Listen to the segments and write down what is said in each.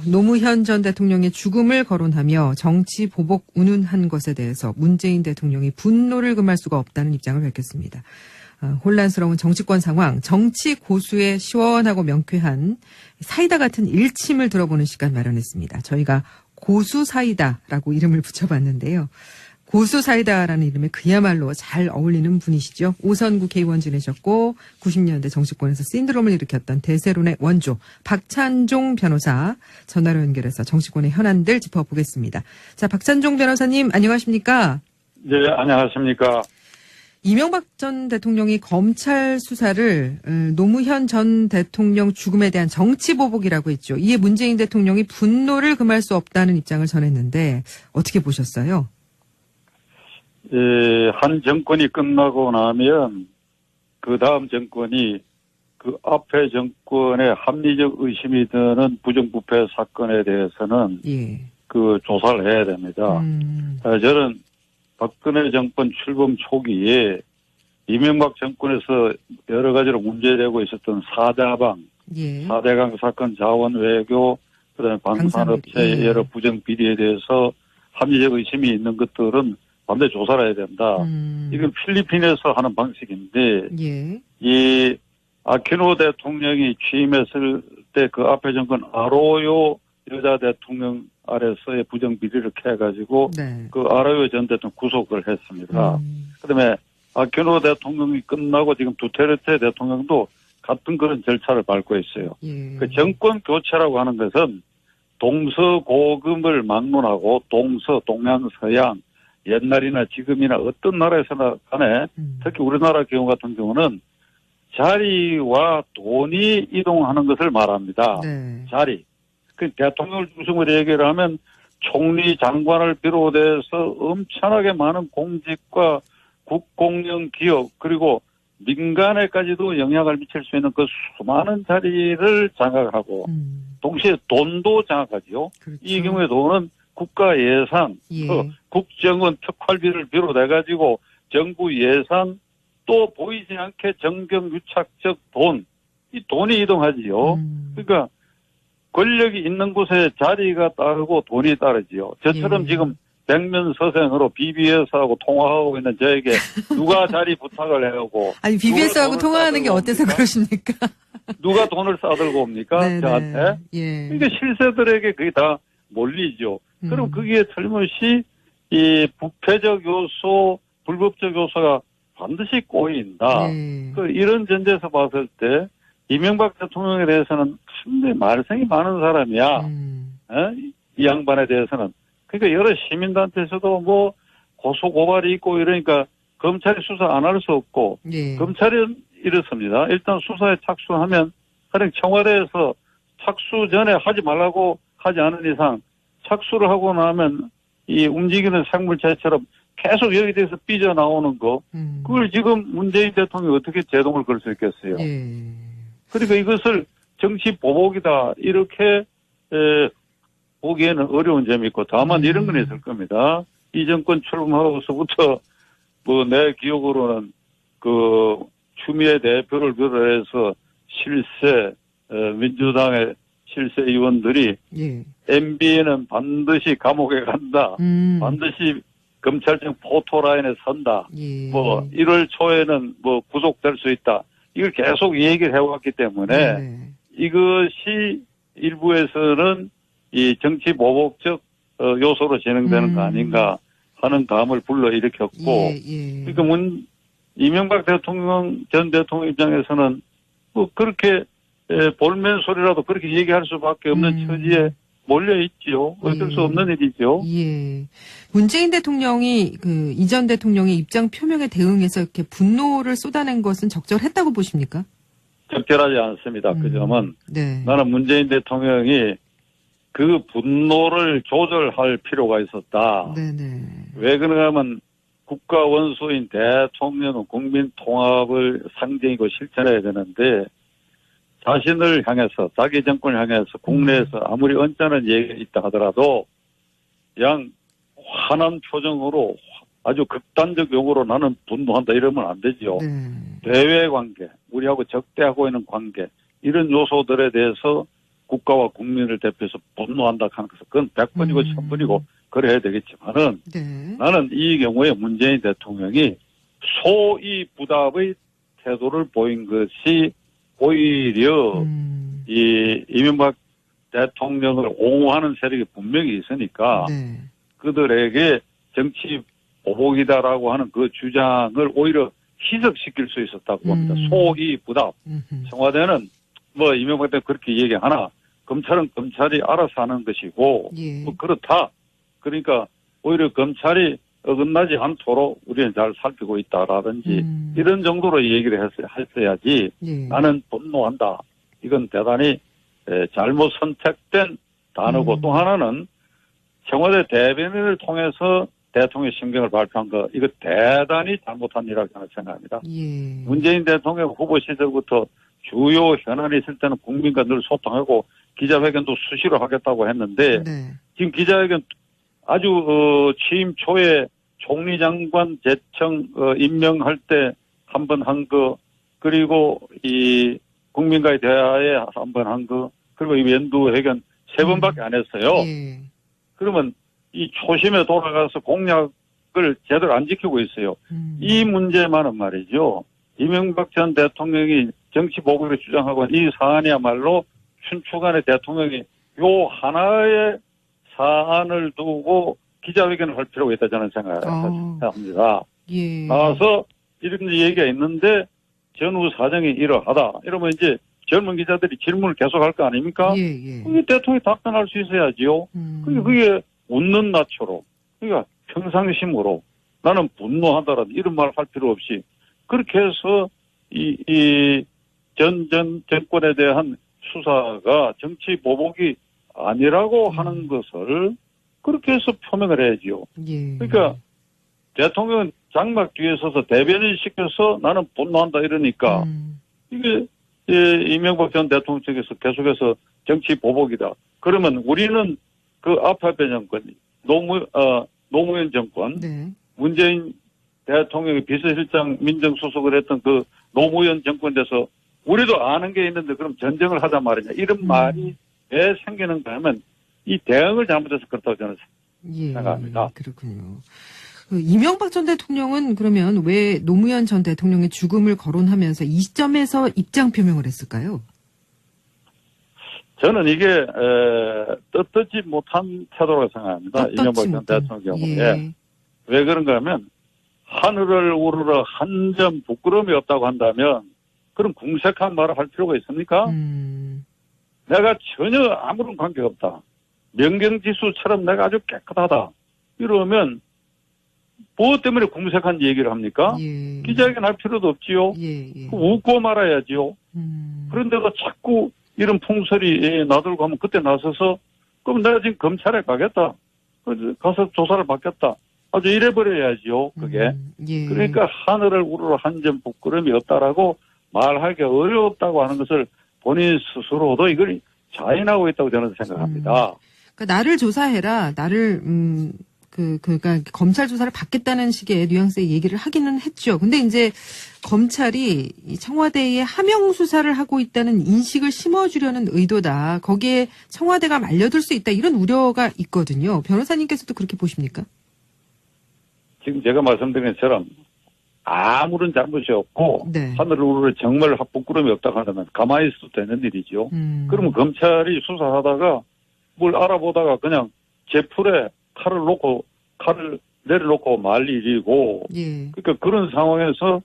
노무현 전 대통령의 죽음을 거론하며 정치 보복 운운한 것에 대해서 문재인 대통령이 분노를 금할 수가 없다는 입장을 밝혔습니다. 혼란스러운 정치권 상황, 정치 고수의 시원하고 명쾌한 사이다 같은 일침을 들어보는 시간 마련했습니다. 저희가 고수 사이다라고 이름을 붙여봤는데요. 고수 사이다라는 이름에 그야말로 잘 어울리는 분이시죠. 오선 국회의원 지내셨고 90년대 정치권에서 신드롬을 일으켰던 대세론의 원조 박찬종 변호사 전화로 연결해서 정치권의 현안들 짚어보겠습니다. 자, 박찬종 변호사님 안녕하십니까? 네, 안녕하십니까? 이명박 전 대통령이 검찰 수사를 노무현 전 대통령 죽음에 대한 정치 보복이라고 했죠. 이에 문재인 대통령이 분노를 금할 수 없다는 입장을 전했는데 어떻게 보셨어요? 한 정권이 끝나고 나면 그 다음 정권이 그 앞에 정권의 합리적 의심이 드는 부정부패 사건에 대해서는 그 조사를 해야 됩니다. 저는 박근혜 정권 출범 초기에 이명박 정권에서 여러 가지로 문제되고 있었던 사자방, 4대강 사건, 자원 외교, 그다음에 방산업체의 여러 부정 비리에 대해서 합리적 의심이 있는 것들은 반드시 조사를 해야 된다. 이건 필리핀에서 하는 방식인데 이 아퀴노 대통령이 취임했을 때 그 앞에 정권 아로요 여자 대통령 아래서의 부정 비리를 캐가지고 그 아로요 전 대통령 구속을 했습니다. 그다음에 아퀴노 대통령이 끝나고 지금 두테르테 대통령도 같은 그런 절차를 밟고 있어요. 그 정권 교체라고 하는 것은 동서고금을 막론하고 동양서양 옛날이나 지금이나 어떤 나라에서나 간에 특히 우리나라 경우 같은 경우는 자리와 돈이 이동하는 것을 말합니다. 자리. 그 대통령을 중심으로 얘기를 하면 총리 장관을 비롯해서 엄청나게 많은 공직과 국공영 기업 그리고 민간에까지도 영향을 미칠 수 있는 그 수많은 자리를 장악하고 동시에 돈도 장악하지요. 그렇죠. 이 경우에 돈은 국가 예산, 국정원 특활비를 비롯해가지고 정부 예산 또 보이지 않게 정경유착적 돈, 이 돈이 이동하지요. 그러니까 권력이 있는 곳에 자리가 따르고 돈이 따르지요. 저처럼 지금 백면서생으로 BBS하고 통화하고 있는 저에게 누가 자리 부탁을 해오고 아니 BBS하고 통화하는 게 어때서 그러십니까? 누가 돈을 싸들고 옵니까? 저한테? 그러니까 실세들에게 그게 다 몰리죠. 그럼 거기에 틀림없이 이 부패적 요소, 불법적 요소가 반드시 꼬인다. 이런 전제에서 봤을 때 이명박 대통령에 대해서는 상당히 말썽이 많은 사람이야. 이 양반에 대해서는. 그러니까 여러 시민단체에서도 뭐 고소고발이 있고 이러니까 검찰이 수사 안 할 수 없고 검찰은 이렇습니다. 일단 수사에 착수하면 가령 청와대에서 착수 전에 하지 말라고 하지 않은 이상 착수를 하고 나면 이 움직이는 생물체처럼 계속 여기 대해서 삐져나오는 거 그걸 지금 문재인 대통령이 어떻게 제동을 걸 수 있겠어요. 그러니까 이것을 정치 보복이다 이렇게 보기에는 어려운 점이 있고 다만 이런 건 있을 겁니다. 이 정권 출범하고서부터 뭐 내 기억으로는 그 추미애 대표를 비롯해서 실세 민주당의 실세 의원들이 MB에는 반드시 감옥에 간다. 반드시 검찰청 포토라인에 선다. 뭐 1월 초에는 뭐 구속될 수 있다. 이걸 계속 얘기를 해왔기 때문에 이것이 일부에서는 이 정치 보복적 요소로 진행되는 거 아닌가 하는 감을 불러일으켰고 그러니까 이명박 대통령 전 대통령 입장에서는 뭐 그렇게 볼멘 소리라도 그렇게 얘기할 수밖에 없는 처지에 몰려 있지요. 어쩔 수 없는 일이죠. 문재인 대통령이 그 이전 대통령의 입장 표명에 대응해서 이렇게 분노를 쏟아낸 것은 적절했다고 보십니까? 적절하지 않습니다. 그 점은 나는 문재인 대통령이 그 분노를 조절할 필요가 있었다. 왜 그런가 하면 국가 원수인 대통령은 국민 통합을 상징이고 실천해야 되는데 자신을 향해서 자기 정권을 향해서 국내에서 아무리 언짢은 얘기가 있다 하더라도 그냥 환한 표정으로 아주 극단적 용어로 나는 분노한다 이러면 안 되죠. 대외 관계, 우리하고 적대하고 있는 관계 이런 요소들에 대해서 국가와 국민을 대표해서 분노한다 하는 것은 그건 100번이고 1000번이고 그래야 되겠지만은 네. 나는 이 경우에 문재인 대통령이 소위 부답의 태도를 보인 것이 오히려 이 이명박 대통령을 옹호하는 세력이 분명히 있으니까 네. 그들에게 정치 보복이다라고 하는 그 주장을 오히려 희석시킬 수 있었다고 봅니다. 소위 부답. 청와대는 뭐 이명박 대통령 그렇게 얘기하나 검찰은 검찰이 알아서 하는 것이고 예. 뭐 그렇다. 그러니까 오히려 검찰이 어긋나지 않도록 우리는 잘 살피고 있다라든지 이런 정도로 얘기를 했어야지 예. 나는 분노한다. 이건 대단히 잘못 선택된 단어고 또 하나는 청와대 대변인을 통해서 대통령 심경을 발표한 거 이거 대단히 잘못한 일이라고 저는 생각합니다. 예. 문재인 대통령 후보 시절부터 주요 현안이 있을 때는 국민과 늘 소통하고 기자회견도 수시로 하겠다고 했는데 네. 지금 기자회견 아주 취임 초에 총리 장관 제청 임명할 때 한 번 한 거 그리고 이 국민과의 대화에 한 번 한 거 그리고 이 연두회견 3번밖에 안 했어요. 예. 그러면 이 초심에 돌아가서 공약을 제대로 안 지키고 있어요. 이 문제만은 말이죠. 이명박 전 대통령이 정치 보복을 주장하고 이 사안이야말로 춘추간의 대통령이 요 하나의 사안을 두고 기자회견을 할 필요가 있다 저는 생각합니다. 예. 나와서 이런 얘기가 있는데 전후 사정이 이러하다. 이러면 이제 젊은 기자들이 질문을 계속할 거 아닙니까? 예, 예. 그게 대통령이 답변할 수 있어야지요. 그게 웃는 낯으로, 그러니까 평상심으로 나는 분노하다라는 이런 말 할 필요 없이 그렇게 해서 전 정권에 대한 수사가 정치 보복이 아니라고 하는 것을 그렇게 해서 표명을 해야지요. 예. 그러니까 대통령은 장막 뒤에 서서 대변인 시켜서 나는 분노한다 이러니까 이게 이명박 전 대통령 측에서 계속해서 정치 보복이다. 그러면 우리는 그 아파트 정권, 노무현 정권, 네. 문재인 대통령이 비서실장 민정수석을 했던 그 노무현 정권 돼서 우리도 아는 게 있는데 그럼 전쟁을 하단 말이냐. 이런 말이 왜 생기는가 하면 이 대응을 잘못해서 그렇다고 저는 생각합니다. 그렇군요. 이명박 전 대통령은 그러면 왜 노무현 전 대통령의 죽음을 거론하면서 이 시점에서 입장 표명을 했을까요? 저는 이게 떳떳지 못한 태도라고 생각합니다. 이명박 전 대통령 경우에. 예. 왜 그런가 하면 하늘을 우러러 한 점 부끄러움이 없다고 한다면 그런 궁색한 말을 할 필요가 있습니까? 내가 전혀 아무런 관계가 없다. 명경지수처럼 내가 아주 깨끗하다. 이러면 무엇 때문에 궁색한 얘기를 합니까? 예. 기자회견 할 필요도 없지요. 예. 웃고 말아야지요. 그런데도 자꾸 이런 풍설이 나들고 하면 그때 나서서 그럼 내가 지금 검찰에 가겠다. 가서 조사를 받겠다. 아주 이래버려야지요. 그게. 예. 그러니까 하늘을 우러러 한 점 부끄러움이 없다라고 말하기 어렵다고 하는 것을 본인 스스로도 이걸 자인하고 있다고 저는 생각합니다. 그러니까 나를 조사해라. 나를 그러니까 검찰 조사를 받겠다는 식의 뉘앙스의 얘기를 하기는 했죠. 근데 이제 검찰이 이 청와대에 하명 수사를 하고 있다는 인식을 심어주려는 의도다. 거기에 청와대가 말려들 수 있다. 이런 우려가 있거든요. 변호사님께서도 그렇게 보십니까? 지금 제가 말씀드린 것처럼 아무런 잘못이 없고 네. 하늘을 우러러 정말 부끄러움이 없다고 한다면 가만히 있어도 되는 일이죠. 그러면 검찰이 수사하다가 뭘 알아보다가 그냥 제 풀에 칼을 내려놓고 말 일이고 예. 그러니까 그런 상황에서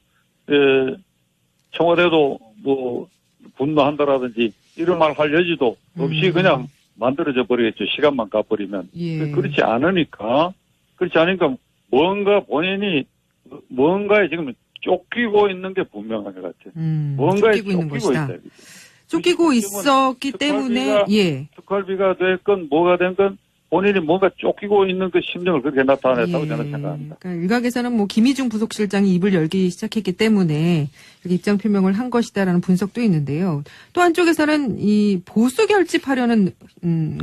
청와대도 뭐 분노한다라든지 이런 말 할 여지도 없이 그냥 만들어져 버리겠죠. 시간만 가버리면. 예. 그렇지 않으니까 뭔가 본인이 뭔가에 지금 쫓기고 있는 게 분명한 것 같아요. 뭔가에 쫓기고 있는 것이다. 있다. 쫓기고 있었기 때문에 예. 특활비가 됐건 뭐가 된건 본인이 뭔가 쫓기고 있는 그 심정을 그렇게 나타냈다고 저는 생각합니다. 그러니까 일각에서는 뭐 김희중 부속실장이 입을 열기 시작했기 때문에 이렇게 입장 표명을 한 것이다라는 분석도 있는데요. 또 한쪽에서는 이 보수 결집하려는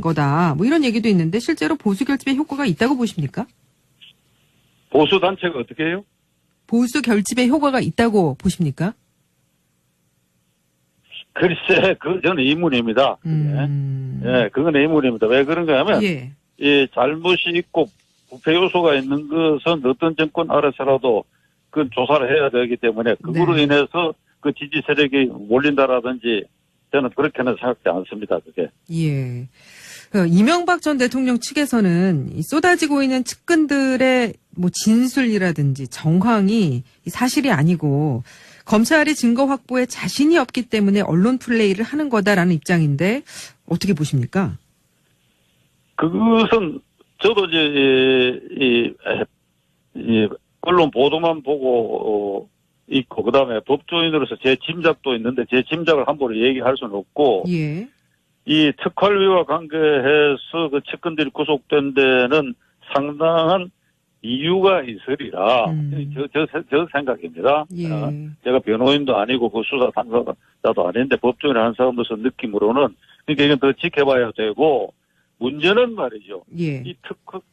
거다. 뭐 이런 얘기도 있는데 실제로 보수 결집의 효과가 있다고 보십니까? 보수 단체가 어떻게 해요? 보수 결집의 효과가 있다고 보십니까? 글쎄, 저는 의문입니다. 예, 그건 의문입니다. 왜 그런가 하면, 예. 이 잘못이 있고 부패 요소가 있는 것은 어떤 정권 아래서라도 그건 조사를 해야 되기 때문에 그거로 네. 인해서 그 지지 세력이 몰린다라든지 저는 그렇게는 생각지 않습니다. 그게. 예. 이명박 전 대통령 측에서는 이 쏟아지고 있는 측근들의 뭐 진술이라든지 정황이 사실이 아니고 검찰이 증거 확보에 자신이 없기 때문에 언론 플레이를 하는 거다라는 입장인데 어떻게 보십니까? 그것은 저도 이제 이 언론 보도만 보고 있고 그다음에 법조인으로서 제 짐작도 있는데 제 짐작을 함부로 얘기할 수는 없고 예. 이 특활비와 관계해서 그 측근들이 구속된 데는 상당한 이유가 있으리라. 저 생각입니다. 예. 제가 변호인도 아니고 그 수사 당사자도 아닌데 법조인 한 사람으로서 느낌으로는 그러니까 이건 더 지켜봐야 되고 문제는 말이죠. 예. 이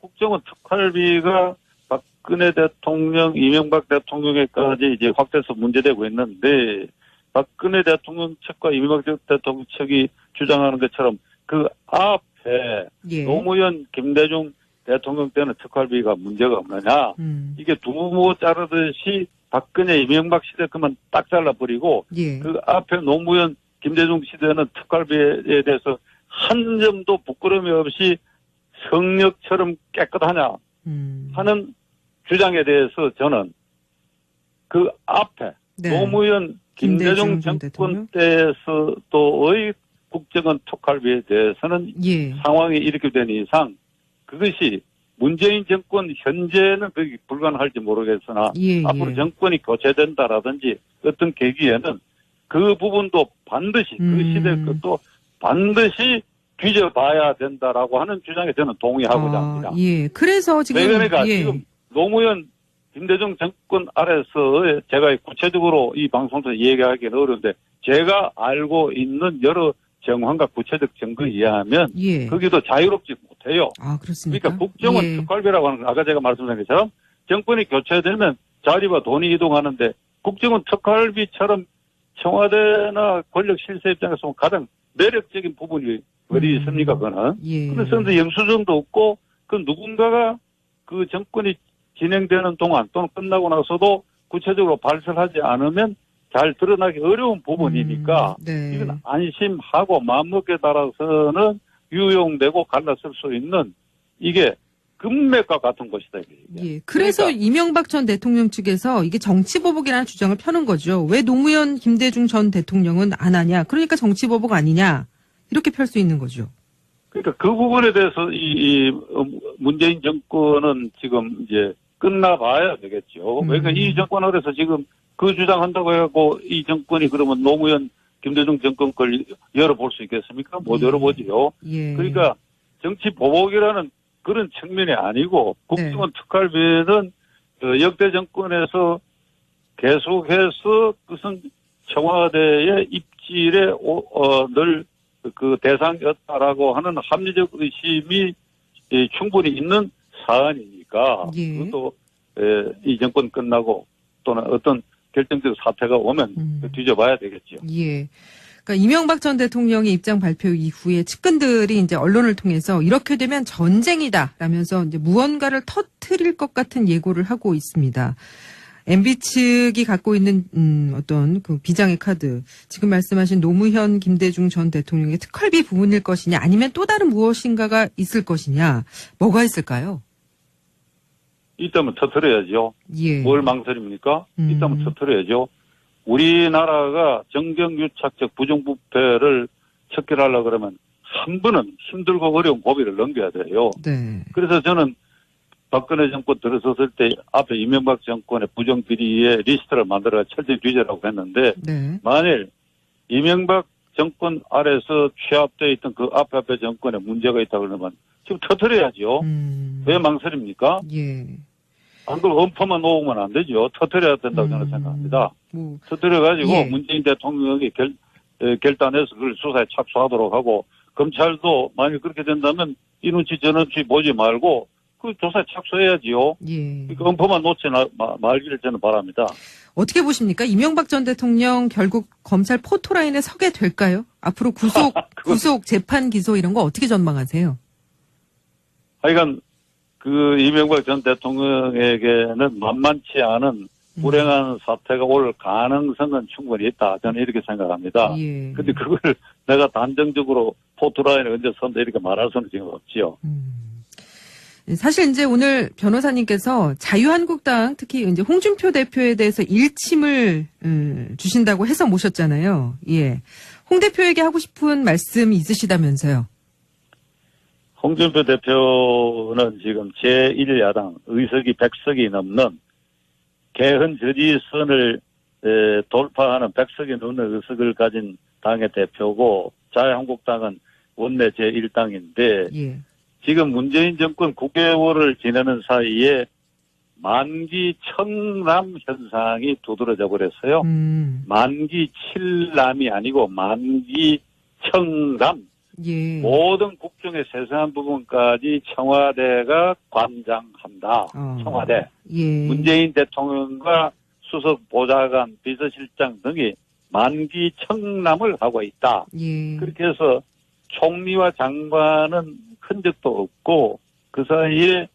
국정원 특활비가 박근혜 대통령, 이명박 대통령에까지 이제 확대해서 문제되고 있는데 박근혜 대통령 측과 이명박 대통령 측이 주장하는 것처럼 그 앞에 예. 노무현, 김대중 대통령 때는 특활비가 문제가 없느냐. 이게 두부 자르듯이 박근혜, 이명박 시대 그만 딱 잘라버리고 예. 그 앞에 노무현, 김대중 시대는 특활비에 대해서 한 점도 부끄러움이 없이 성역처럼 깨끗하냐 하는 주장에 대해서 저는 그 앞에 네. 노무현, 김대중 정권 때에서도의 국정원 특활비에 대해서는 예. 상황이 이렇게 된 이상 그것이 문재인 정권 현재는 그게 불가능할지 모르겠으나 예, 앞으로 예. 정권이 교체된다라든지 어떤 계기에는 그 부분도 반드시 그 시대 것도 반드시 뒤져봐야 된다라고 하는 주장에 저는 동의하고자 합니다. 예. 그래서 지금 그러니까 예. 지금 노무현, 김대중 정권 아래서 제가 구체적으로 이 방송에서 얘기하기는 어려운데 제가 알고 있는 여러 정황과 구체적 증거에 의하면 예. 거기도 자유롭지 못해요. 아, 그렇습니까? 그러니까 국정원 예. 특활비라고 하는 건 아까 제가 말씀드린 것처럼 정권이 교체되면 자리와 돈이 이동하는데 국정원 특활비처럼 청와대나 권력 실세 입장에서 가장 매력적인 부분이 어디 있습니까, 그거는? 예. 그래서 영수증도 없고 그 누군가가 그 정권이 진행되는 동안 또는 끝나고 나서도 구체적으로 발설하지 않으면 잘 드러나기 어려운 부분이니까 네. 이건 안심하고 마음먹기에 따라서는 유용되고 갈라설 수 있는 이게 금맥과 같은 것이다. 이게. 예. 그래서 그러니까 이명박 전 대통령 측에서 이게 정치보복이라는 주장을 펴는 거죠. 왜 노무현, 김대중 전 대통령은 안 하냐? 그러니까 정치보복 아니냐? 이렇게 펼 수 있는 거죠. 그러니까 그 부분에 대해서 이 문재인 정권은 지금 이제 끝나봐야 되겠죠. 그러니까 이 정권 아래서 지금 그 주장한다고 해갖고 이 정권이 그러면 노무현, 김대중 정권 걸 열어볼 수 있겠습니까? 못 열어보지요. 예. 그러니까 정치 보복이라는 그런 측면이 아니고 국정원 특활비는 역대 정권에서 계속해서 무슨 청와대의 입질에 늘 그 대상이었다라고 하는 합리적 의심이 충분히 있는 사안이니까 예. 그것도 이 정권 끝나고 또는 어떤 결정적 사태가 오면 뒤져봐야 되겠죠. 예. 그러니까 이명박 전 대통령의 입장 발표 이후에 측근들이 이제 언론을 통해서 이렇게 되면 전쟁이다라면서 이제 무언가를 터뜨릴 것 같은 예고를 하고 있습니다. MB 측이 갖고 있는 어떤 그 비장의 카드, 지금 말씀하신 노무현, 김대중 전 대통령의 특활비 부분일 것이냐, 아니면 또 다른 무엇인가가 있을 것이냐, 뭐가 있을까요? 있다면 터뜨려야죠. 예. 뭘 망설입니까? 있다면 터뜨려야죠. 우리나라가 정경유착적 부정부패를 척결하려고 그러면 한 번은 힘들고 어려운 고비를 넘겨야 돼요. 네. 그래서 저는 박근혜 정권 들어섰을 때 앞에 이명박 정권의 부정비리의 리스트를 만들어 철저히 뒤져라고 했는데 네. 만일 이명박 정권 아래서 취합되어 있던 그 앞에 정권에 문제가 있다고 그러면 지금 터뜨려야죠. 왜 망설입니까? 예. 안 그러고 엄포만 놓으면 안 되죠. 터뜨려야 된다고 저는 생각합니다. 터뜨려가지고 예. 문재인 대통령이 결단해서 그걸 수사에 착수하도록 하고 검찰도 만일 그렇게 된다면 이 눈치 저 눈치 보지 말고 그 조사에 착수해야지요. 예. 그 엄포만 놓지 말기를 저는 바랍니다. 어떻게 보십니까? 이명박 전 대통령 결국 검찰 포토라인에 서게 될까요? 앞으로 구속, 재판, 기소 이런 거 어떻게 전망하세요? 하여간 그 이명박 전 대통령에게는 만만치 않은 불행한 사태가 올 가능성은 충분히 있다. 저는 이렇게 생각합니다. 예. 근데 그걸 내가 단정적으로 포토라인에 언제 선다 이렇게 말할 수는 지금 없지요. 사실 이제 오늘 변호사님께서 자유한국당 특히 이제 홍준표 대표에 대해서 일침을 주신다고 해서 모셨잖아요. 예. 홍 대표에게 하고 싶은 말씀이 있으시다면서요. 홍준표 대표는 지금 제1야당 의석이 100석이 넘는 개헌 저지선을 돌파하는 100석이 넘는 의석을 가진 당의 대표고 자유한국당은 원내 제1당인데 예. 지금 문재인 정권 9개월을 지내는 사이에 만기 청남 현상이 두드러져 버렸어요. 만기 칠남이 아니고 만기 청남. 예. 모든 국정의 세세한 부분까지 청와대가 관장한다. 청와대. 예. 문재인 대통령과 수석 보좌관, 비서실장 등이 만기 청남을 하고 있다. 예. 그렇게 해서 총리와 장관은 흔적도 없고 그 사이에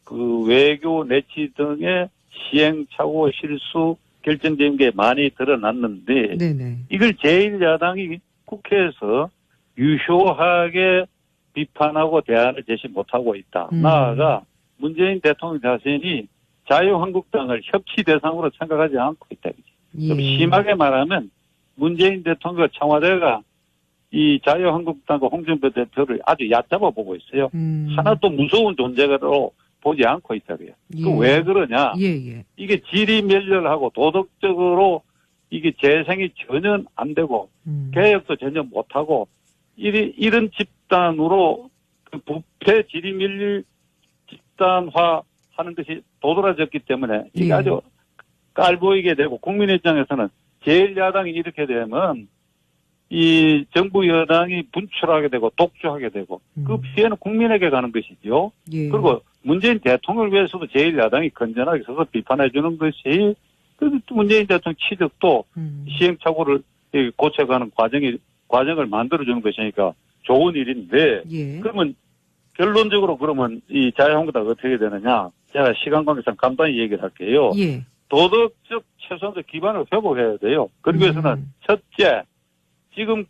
그 외교 내치 등의 시행착오 실수 결정된 게 많이 드러났는데 네네. 이걸 제1야당이 국회에서 유효하게 비판하고 대안을 제시 못하고 있다. 나아가 문재인 대통령 자신이 자유한국당을 협치 대상으로 생각하지 않고 있다. 예. 좀 심하게 말하면 문재인 대통령과 청와대가 이 자유한국당과 홍준표 대표를 아주 얕잡아 보고 있어요. 하나도 무서운 존재로 보지 않고 있다고요. 예. 그 왜 그러냐? 예. 이게 지리멸렬하고 도덕적으로 이게 재생이 전혀 안 되고 개혁도 전혀 못하고 이런 집단으로 그 부패 지리멸렬 집단화하는 것이 도드라졌기 때문에 이게 예. 아주 깔보이게 되고 국민 입장에서는 제1야당이 이렇게 되면 이 정부 여당이 분출하게 되고 독주하게 되고 그 피해는 국민에게 가는 것이죠. 예. 그리고 문재인 대통령을 위해서도 제1야당이 건전하게 서서 비판해 주는 것이 그 문재인 대통령 취득도 시행착오를 고쳐가는 과정을 만들어 주는 것이니까 좋은 일인데 예. 그러면 결론적으로 그러면 이 자유한국당 어떻게 되느냐? 제가 시간 관계상 간단히 얘기를 할게요. 예. 도덕적 최소한의 기반을 회복해야 돼요. 그러기 위해서는 첫째, 지금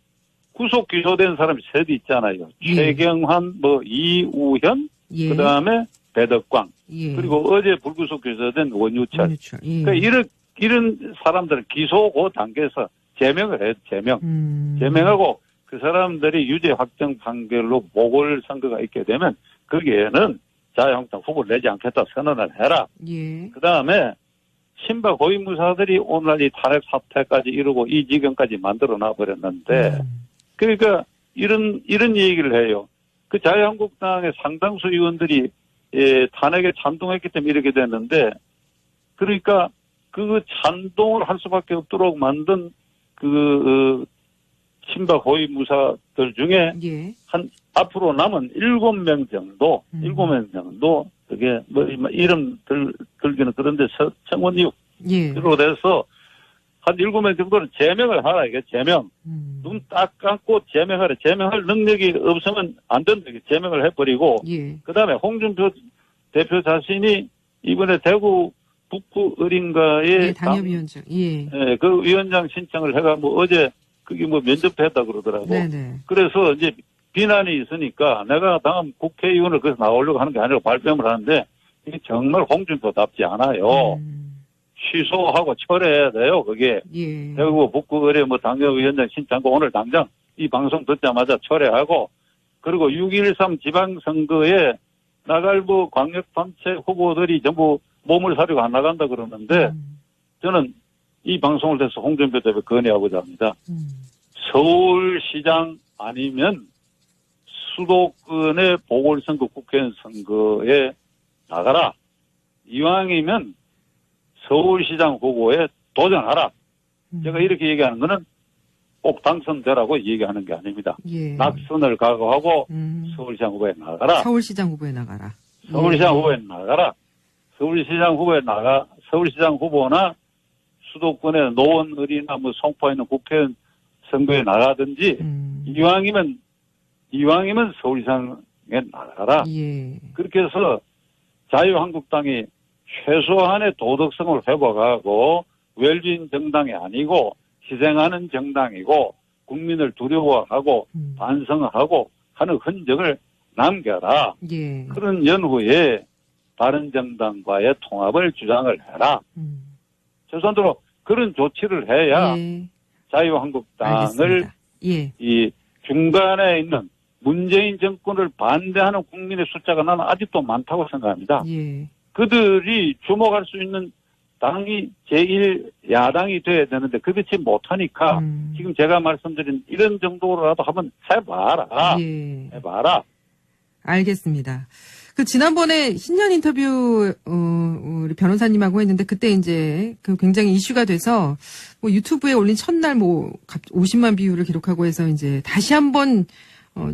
구속 기소된 사람이 셋 있잖아요. 예. 최경환, 이우현, 예. 그 다음에 배덕광, 예. 그리고 어제 불구속 기소된 원유철. 예. 그러니까 이런 사람들은 기소 그 단계에서 제명을 해요. 제명하고 그 사람들이 유죄 확정 판결로 보궐선거가 있게 되면 거기에는 자유한국당 후보를 내지 않겠다 선언을 해라. 예. 그 다음에 신박 고위무사들이 오늘 이 탄핵 사태까지 이루고 이 지경까지 만들어 놔버렸는데 그러니까 이런 얘기를 해요. 그 자유한국당의 상당수 의원들이 탄핵에 찬동했기 때문에 이렇게 됐는데 그러니까 그 찬동을 할 수밖에 없도록 만든 그 신박 고위무사들 중에 예. 한 앞으로 남은 7명 정도 그게 이름 들기는 그런데 청원 이후로 돼서 한 7명 정도는 제명을 하라 이게 제명. 눈 딱 감고 제명하라. 제명할 능력이 없으면 안 된다. 제명을 해버리고 예. 그다음에 홍준표 대표 자신이 이번에 대구 북부 어린가에 당협위원장. 예. 그 위원장 신청을 해가 어제 그게 면접했다 그러더라고. 네네. 그래서 이제 비난이 있으니까 내가 다음 국회의원을 그래서 나오려고 하는 게 아니라 발뺌을 하는데 이게 정말 홍준표답지 않아요. 취소하고 철회해야 돼요, 그게. 예. 대구 북구 의뢰 당협위원장 신청하고 오늘 당장 이 방송 듣자마자 철회하고 그리고 6.13 지방선거에 나갈 광역단체 후보들이 전부 몸을 사려고 안 나간다 그러는데 저는 이 방송을 통해서 홍준표 대표 건의하고자 합니다. 서울시장 아니면 수도권의 보궐선거 국회의원 선거에 나가라. 이왕이면 서울시장 후보에 도전하라. 제가 이렇게 얘기하는 거는 꼭 당선되라고 얘기하는 게 아닙니다. 예. 낙선을 각오하고 서울시장 후보에 나가라. 서울시장 후보에 나가라. 서울시장 후보에 나가라. 서울시장 후보나 수도권의 노원을이나 뭐 송파에 있는 국회의원 선거에 나가든지 이왕이면 서울시장에 나가라. 예. 그렇게 해서 자유한국당이 최소한의 도덕성을 회복하고 웰진 정당이 아니고 희생하는 정당이고 국민을 두려워하고 반성하고 하는 흔적을 남겨라. 예. 그런 연후에 다른 정당과의 통합을 주장을 해라. 최소한으로 그런 조치를 해야 예. 자유한국당을 예. 이 중간에 있는 문재인 정권을 반대하는 국민의 숫자가 나는 아직도 많다고 생각합니다. 예. 그들이 주목할 수 있는 당이 제1야당이 돼야 되는데 그렇지 못하니까 지금 제가 말씀드린 이런 정도로라도 한번 해봐라. 예. 해봐라. 알겠습니다. 그 지난번에 신년 인터뷰 우리 변호사님하고 했는데 그때 이제 그 굉장히 이슈가 돼서 뭐 유튜브에 올린 첫날 뭐 50만 뷰를 기록하고 해서 이제 다시 한번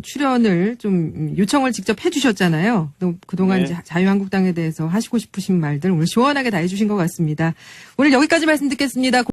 출연을 좀 요청을 직접 해주셨잖아요. 또 그동안 네. 이제 자유한국당에 대해서 하시고 싶으신 말들 오늘 시원하게 다 해주신 것 같습니다. 오늘 여기까지 말씀 듣겠습니다.